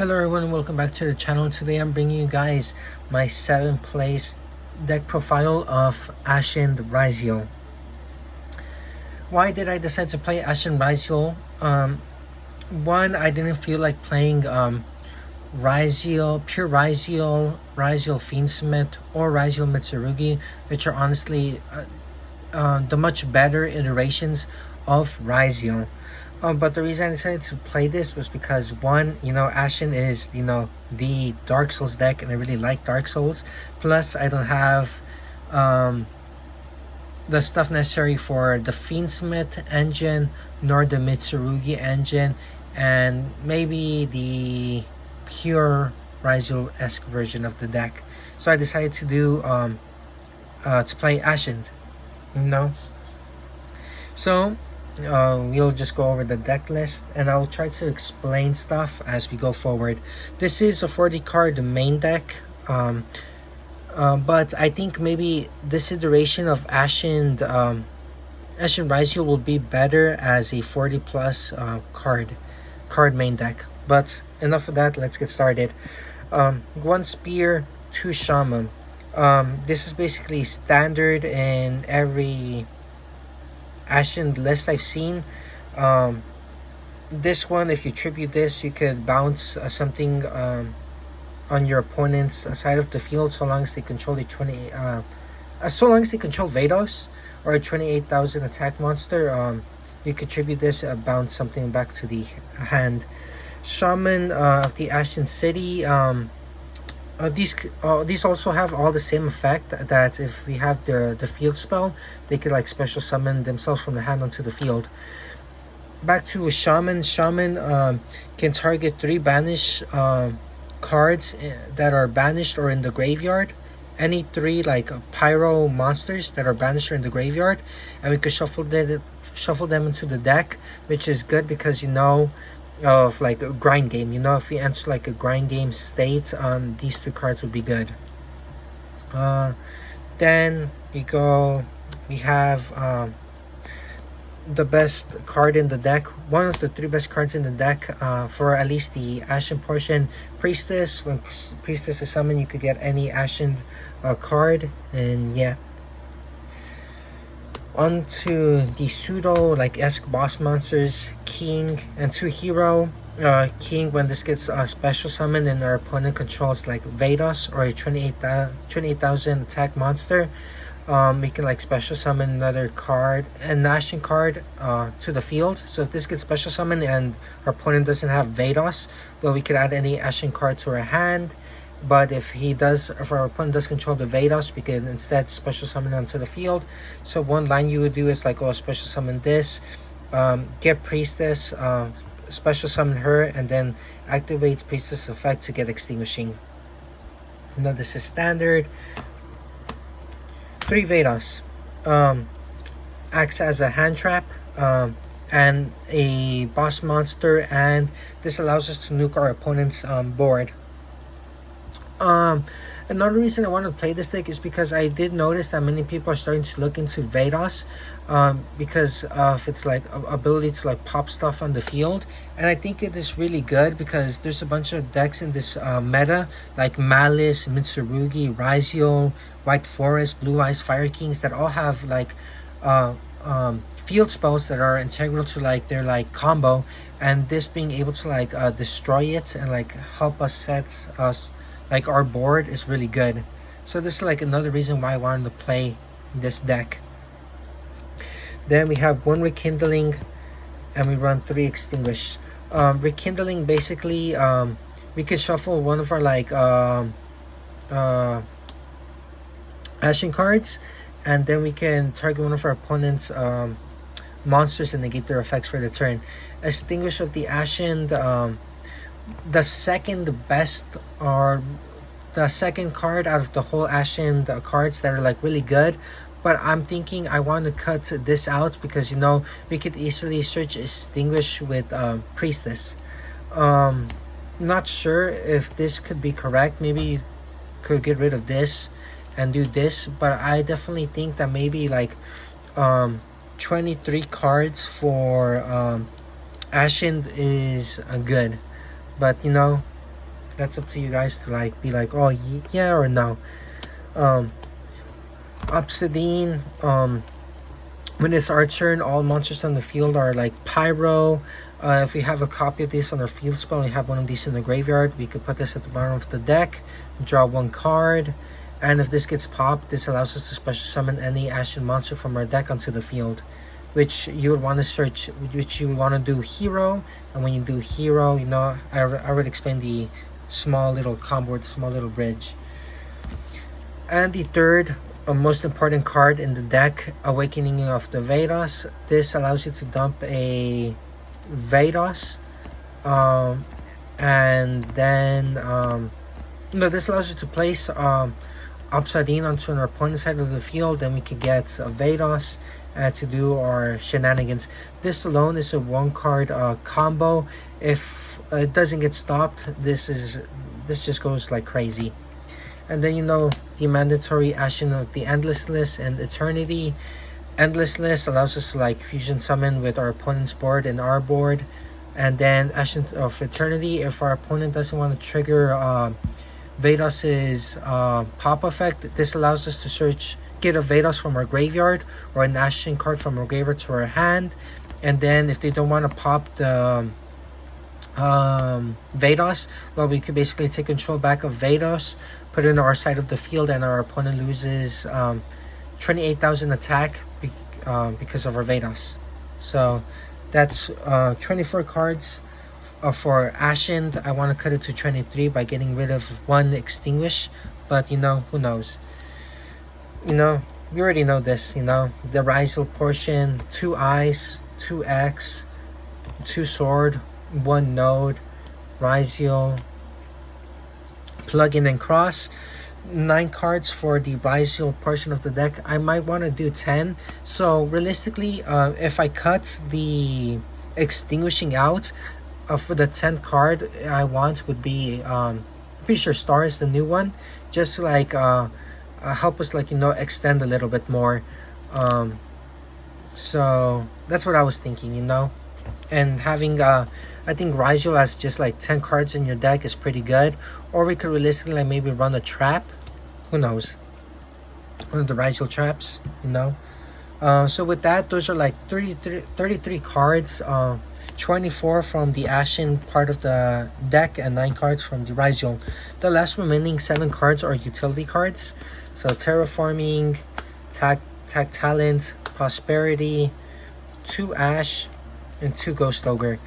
Hello everyone, welcome back to the channel. Today I'm bringing you guys my 7th place deck profile of Ashened Ryzeal. Why did I decide to play Ashened Ryzeal? One, I didn't feel like playing Ryzeal, pure Ryzeal, Ryzeal Fiendsmith, or Ryzeal Mitsurugi, which are honestly the much better iterations of Ryzeal. But the reason I decided to play this was because one, Ashen is, the Dark Souls deck, and I really like Dark Souls. Plus, I don't have the stuff necessary for the Fiendsmith engine, nor the Mitsurugi engine, and maybe the pure Ryzeal-esque version of the deck. So I decided to do to play Ashen. So we'll just go over the deck list, and I'll try to explain stuff as we go forward. This is a 40 card main deck, but I think maybe this iteration of Ashened Ryzeal will be better as a 40 plus card main deck. But enough of that, let's get started. 1 spear, 2 shaman. This is basically standard in every Ashen list I've seen. This one, if you tribute this, you could bounce something on your opponent's side of the field, so long as they control so long as they control Vados or a 28,000 attack monster. You could tribute this, bounce something back to the hand. Shaman of the Ashen City. These also have all the same effect, that if we have the field spell, they could like special summon themselves from the hand onto the field. Back to a shaman. Shaman can target 3 banish cards that are banished or in the graveyard. Any 3 like pyro monsters that are banished or in the graveyard, and we could shuffle them into the deck, which is good because of like a grind game. If we enter like a grind game state, these 2 cards would be good. Then we have the best card in the deck, one of the 3 best cards in the deck, for at least the Ashen portion, Priestess. When Priestess is summoned, you could get any Ashen card. And yeah, on to the pseudo like esque boss monsters, King and 2 hero. King, when this gets special summoned and our opponent controls like Vados or a 28,000 attack monster, we can like special summon another card, an Ashen card, to the field. So if this gets special summoned and our opponent doesn't have Vados, well, we could add any Ashen card to our hand. But if our opponent does control the Vados, we can instead special summon onto the field. So one line you would do is like, special summon this, get Priestess, special summon her, and then activates Priestess effect to get Extinguishing. This is standard. 3 Vados acts as a hand trap and a boss monster, and this allows us to nuke our opponent's board. Another reason I want to play this deck is because I did notice that many people are starting to look into Vados because of its like ability to like pop stuff on the field, and I think it is really good because there's a bunch of decks in this meta like Malice, Mitsurugi, Ryzeal, White Forest, Blue Eyes, Fire Kings, that all have like field spells that are integral to like their like combo, and this being able to like destroy it and like help us set us like our board is really good. So this is like another reason why I wanted to play this deck. Then we have 1 Rekindling, and we run 3 Extinguish. Rekindling, basically we can shuffle one of our like Ashen cards, and then we can target one of our opponent's monsters and negate their effects for the turn. Extinguish of the Ashen, the second best, or the second card out of the whole Ashen cards that are like really good. But I'm thinking I want to cut this out because we could easily search Extinguish with Priestess. Not sure if this could be correct. Maybe you could get rid of this and do this, but I definitely think that maybe like 23 cards for Ashened is good, but That's up to you guys to like be like, oh yeah or no. Obsidian, when it's our turn, all monsters on the field are like pyro. If we have a copy of this on our field spell, we have one of these in the graveyard, we could put this at the bottom of the deck, draw one card, and if this gets popped, this allows us to special summon any Ashen monster from our deck onto the field, which you would want to search, which you would want to do hero. And when you do hero, you know, I would explain the small little combo, the small little bridge. And the third most important card in the deck, Awakening of the Vados. This allows you to dump a Vados, and then no, this allows you to place Obsidian onto an opponent's side of the field. Then we could get a Vados to do our shenanigans. This alone is a one card combo. If it doesn't get stopped, this just goes like crazy. And then, you know, the mandatory Ashen of the Endless List and Eternity. Endless List allows us to like fusion summon with our opponent's board and our board. And then Ashen of Eternity, if our opponent doesn't want to trigger Vados's pop effect, this allows us to get a Vados from our graveyard or an Ashen card from our graveyard to our hand. And then if they don't want to pop the Vados, well, we could basically take control back of Vados, put it in our side of the field, and our opponent loses 28,000 attack because of our Vados. So that's 24 cards for Ashened. I want to cut it to 23 by getting rid of one Extinguish, but you know, who knows? You know, we already know this, you know, the Ryzeal portion, 2 eyes, 2 X, 2 sword, 1 node, Ryzeal, plug-in and cross. 9 cards for the Ryzeal portion of the deck. I might want to do 10. So realistically, if I cut the extinguishing out for the 10th card I want would be pretty sure Star is the new one, just to like help us, like, you know, extend a little bit more. So that's what I was thinking, you know. And having I think Ryzeal has just like 10 cards in your deck is pretty good. Or we could realistically like maybe run a trap, who knows, one of the Ryzeal traps, you know. So with that, those are like 33 cards, 24 from the Ashen part of the deck and 9 cards from the Ryzeal. The last remaining 7 cards are utility cards. So Terraforming, Tag Talent, Prosperity, 2 Ash, and 2 Ghost Ogre.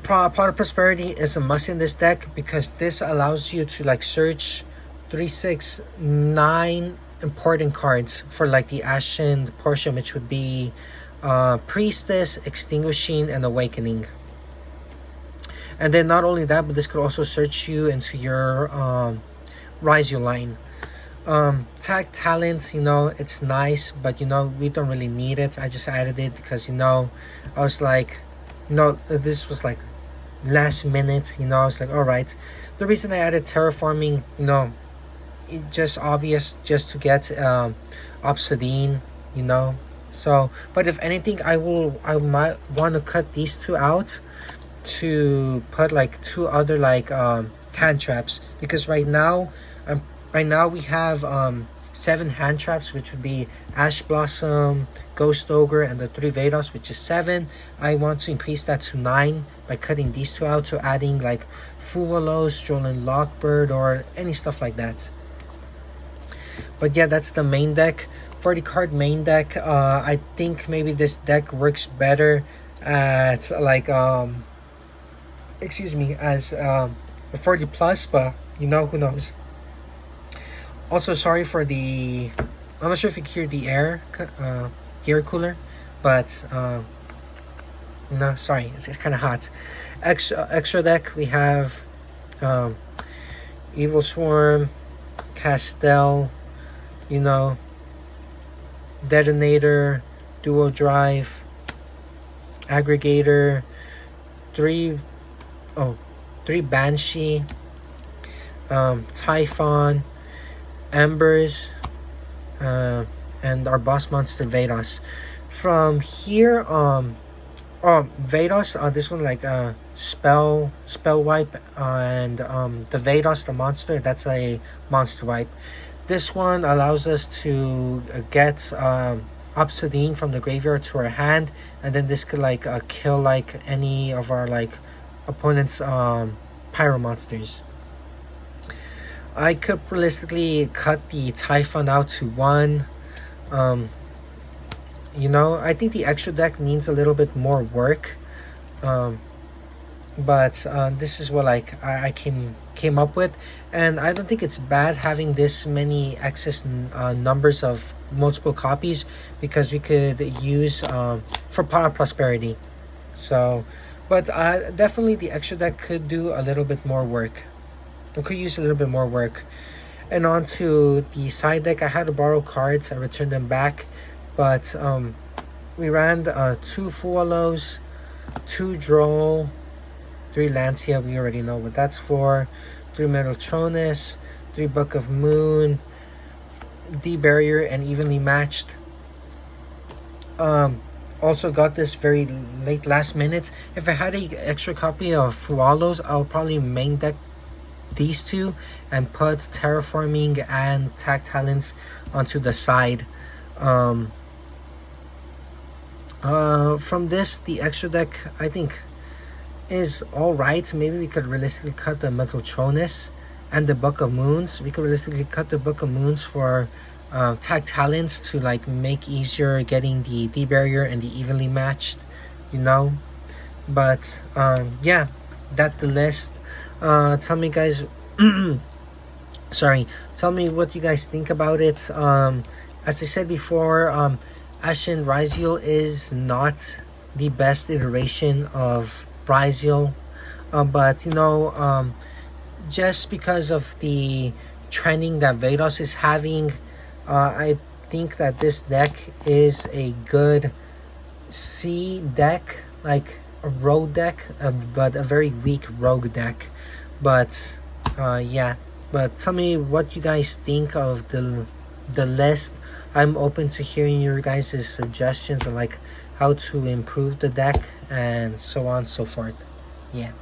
Pot of Prosperity is a must in this deck because this allows you to like search 3, 6, 9 important cards for like the Ashen portion, which would be Priestess, Extinguishing, and Awakening. And then not only that, but this could also search you into your Ryzeal line. Tag Talent, you know, it's nice, but you know, we don't really need it. I just added it because, you know, I was like, you know, this was like last minute, you know. I was like, all right. The reason I added Terraforming, you know, it just obvious, just to get Obsidian, you know. So, but if anything, I might want to cut these 2 out to put like 2 other like hand traps, because right now we have 7 hand traps, which would be Ash Blossom, Ghost Ogre, and the 3 Vados, which is 7. I want to increase that to 9 by cutting these 2 out, to adding like Fuwalo, Strolling Lockbird, or any stuff like that. But yeah, that's the main deck. For the card main deck, I think maybe this deck works better at like as for the plus, but you know, who knows. Also, sorry for the, I'm not sure if you can hear the air cooler, but no, sorry, it's kind of hot. Extra deck, we have Evil Swarm, Castell, you know, Detonator, Duo Drive, Aggregator, 3 Banshee, Typhon, Embers, and our boss monster Vados. From here, our Vados, this one like spell wipe, and the Vados, the monster, that's a monster wipe. This one allows us to get Obsidian from the graveyard to our hand, and then this could like kill like any of our like opponent's pyro monsters. I could realistically cut the Typhon out to 1. You know, I think the extra deck needs a little bit more work, but this is what like I came up with, and I don't think it's bad having this many excess numbers of multiple copies, because we could use for Pot of Prosperity. So, but definitely the extra deck could do a little bit more work. It could use a little bit more work. And on to the side deck, I had to borrow cards. I returned them back, but we ran 2 Fualos, 2 Droll, 3 Lancia, we already know what that's for, 3 Metaltronus, 3 Book of Moon, D Barrier, and Evenly Matched. Also got this very late last minute. If I had an extra copy of Fualos, I'll probably main deck these 2 and put Terraforming and Tag Talents onto the side. From this, the extra deck I think is alright. Maybe we could realistically cut the Metaltronus and the Book of Moons. We could realistically cut the Book of Moons for Tag Talents to like make easier getting the D Barrier and the Evenly Matched, you know. But yeah, that's the list. Tell me guys sorry, tell me what you guys think about it. As I said before, Ashened Ryzeal is not the best iteration of Ryzeal, but you know, just because of the trending that Vados is having, I think that this deck is a good C deck, like a rogue deck, but a very weak rogue deck. But yeah, but tell me what you guys think of the list. I'm open to hearing your guys' suggestions on like how to improve the deck and so on and so forth. Yeah.